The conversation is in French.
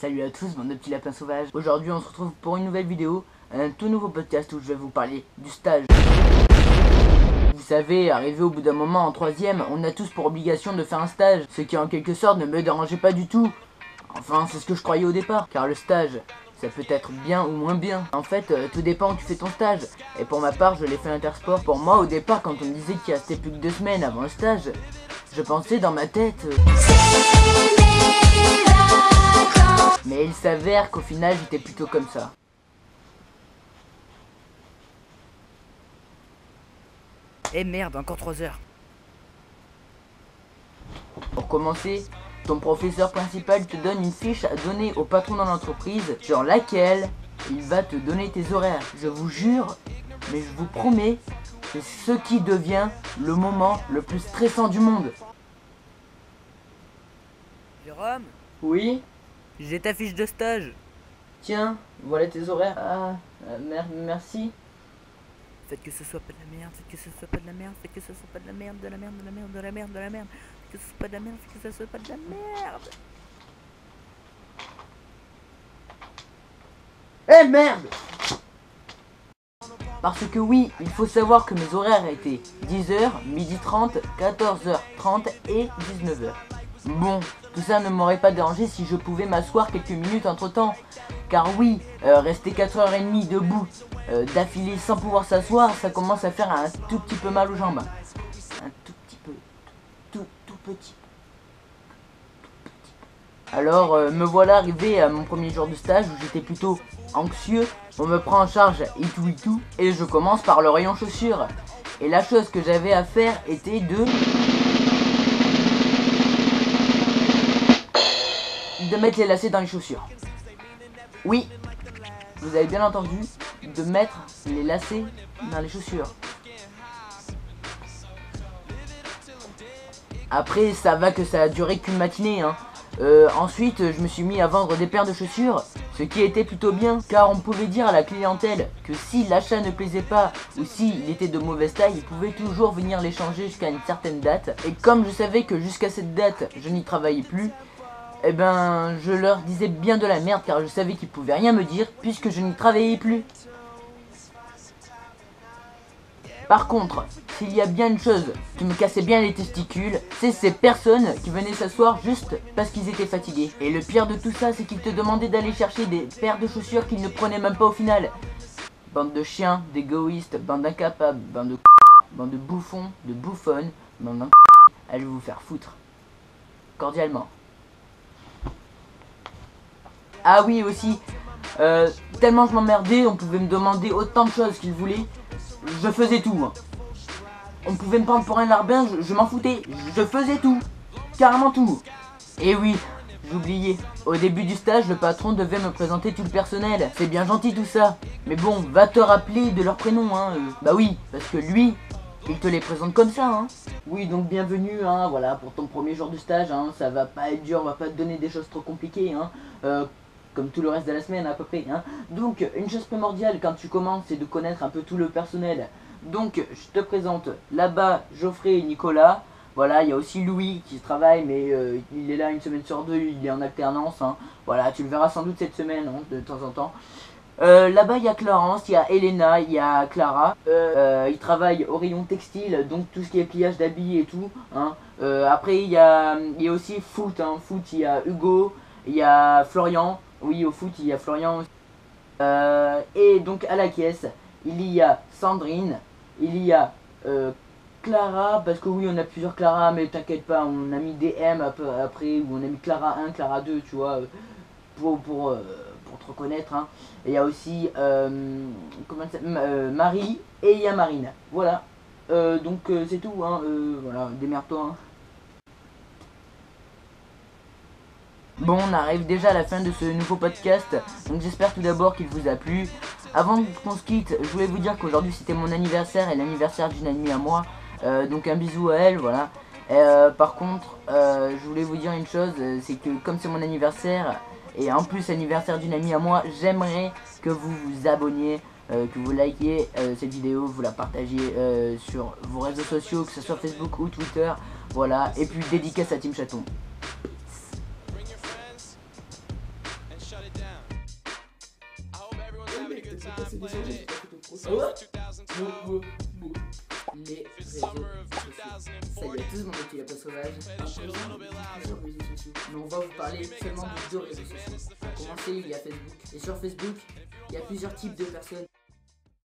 Salut à tous, bande de petits lapins sauvages. Aujourd'hui on se retrouve pour une nouvelle vidéo, un tout nouveau podcast où je vais vous parler du stage. Vous savez, arrivé au bout d'un moment en troisième, on a tous pour obligation de faire un stage, ce qui en quelque sorte ne me dérangeait pas du tout. Enfin, c'est ce que je croyais au départ, car le stage, ça peut être bien ou moins bien. En fait, tout dépend où tu fais ton stage. Et pour ma part, je l'ai fait intersport. Pour moi, au départ, quand on me disait qu'il restait plus que 2 semaines avant le stage, je pensais dans ma tête... Mais il s'avère qu'au final, j'étais plutôt comme ça. Eh merde, encore 3 heures. Pour commencer, ton professeur principal te donne une fiche à donner au patron dans l'entreprise sur laquelle il va te donner tes horaires. Je vous jure, mais je vous promets, c'est ce qui devient le moment le plus stressant du monde. Jérôme, Oui? j'ai ta fiche de stage. Tiens, voilà tes horaires. Ah, merci. Faites que ce soit pas de la merde, faites que ce soit pas de la merde, faites que ce soit pas de la merde, de la merde, de la merde, de la merde, de la merde. Faites que ce soit pas de la merde, faites que ce soit pas de la merde. Eh merde! Parce que oui, il faut savoir que mes horaires étaient 10h, 12h30, 14h30 et 19h. Bon, tout ça ne m'aurait pas dérangé si je pouvais m'asseoir quelques minutes entre temps. Car oui, rester 4h30 debout d'affilée sans pouvoir s'asseoir, ça commence à faire un tout petit peu mal aux jambes. Un tout petit peu, tout petit. Alors me voilà arrivé à mon premier jour de stage où j'étais plutôt anxieux. On me prend en charge et tout et je commence par le rayon chaussures. Et la chose que j'avais à faire était de mettre les lacets dans les chaussures. Oui, vous avez bien entendu, de mettre les lacets dans les chaussures. Après, ça va que ça a duré qu'une matinée, hein. Ensuite, je me suis mis à vendre des paires de chaussures, ce qui était plutôt bien, car on pouvait dire à la clientèle que si l'achat ne plaisait pas ou s'il était de mauvaise taille, ils pouvaient toujours venir les changer jusqu'à une certaine date. Et comme je savais que jusqu'à cette date, je n'y travaillais plus, eh ben, je leur disais bien de la merde, car je savais qu'ils pouvaient rien me dire puisque je n'y travaillais plus. Par contre, s'il y a bien une chose qui me cassait bien les testicules, c'est ces personnes qui venaient s'asseoir juste parce qu'ils étaient fatigués. Et le pire de tout ça, c'est qu'ils te demandaient d'aller chercher des paires de chaussures qu'ils ne prenaient même pas au final. Bande de chiens, d'égoïstes, bande d'incapables, bande de bouffons, de bouffonnes, bande d'un allez vous faire foutre. Cordialement. Ah oui aussi, tellement je m'emmerdais, on pouvait me demander autant de choses qu'ils voulaient. Je faisais tout. Hein. On pouvait me prendre pour un larbin, je m'en foutais. Je faisais tout. Carrément tout. Et oui, j'oubliais. Au début du stage, le patron devait me présenter tout le personnel. C'est bien gentil tout ça. Mais bon, va te rappeler de leur prénom. Hein. Bah oui, parce que lui, il te les présente comme ça. Hein. Oui, donc bienvenue, hein, voilà, pour ton premier jour de stage. Hein. Ça va pas être dur, on va pas te donner des choses trop compliquées. Hein. Comme tout le reste de la semaine à peu près. Hein. Donc, une chose primordiale quand tu commences, c'est de connaître un peu tout le personnel. Donc, je te présente là-bas Geoffrey et Nicolas. Voilà, il y a aussi Louis qui travaille, mais il est là une semaine sur deux, il est en alternance. Hein. Voilà, tu le verras sans doute cette semaine, hein, de temps en temps. Là-bas, il y a Clarence, il y a Elena, il y a Clara. Ils travaillent au rayon textile, donc tout ce qui est pliage d'habits et tout. Hein. Après, il y a aussi foot. Hein. Foot, il y a Hugo, il y a Florian. Oui, au foot, il y a Florian aussi. Et donc, à la caisse, il y a Sandrine, il y a Clara, parce que oui, on a plusieurs Clara, mais t'inquiète pas, on a mis des M après, ou on a mis Clara 1, Clara 2, tu vois, pour te reconnaître. Hein. Et il y a aussi Marie, et il y a Marine. Voilà. Donc, c'est tout, hein. Voilà, démerde-toi, hein. Bon, on arrive déjà à la fin de ce nouveau podcast, donc j'espère tout d'abord qu'il vous a plu. Avant qu'on se quitte, je voulais vous dire qu'aujourd'hui c'était mon anniversaire et l'anniversaire d'une amie à moi, donc un bisou à elle, voilà. Par contre, je voulais vous dire une chose, c'est que comme c'est mon anniversaire, et en plus anniversaire d'une amie à moi, j'aimerais que vous vous abonniez, que vous likiez cette vidéo, vous la partagiez sur vos réseaux sociaux, que ce soit Facebook ou Twitter, voilà. Et puis dédicace à Team Chaton. peut-être se passer d'échanger, j'espère que ton prochain. Les réseaux sociaux. Salut à tous, mon petit lapin sauvage. À présent, on a plusieurs réseaux sociaux. Mais on va vous parler seulement de 2 réseaux sociaux. Pour commencer, il y a Facebook. Et sur Facebook, il y a plusieurs types de personnes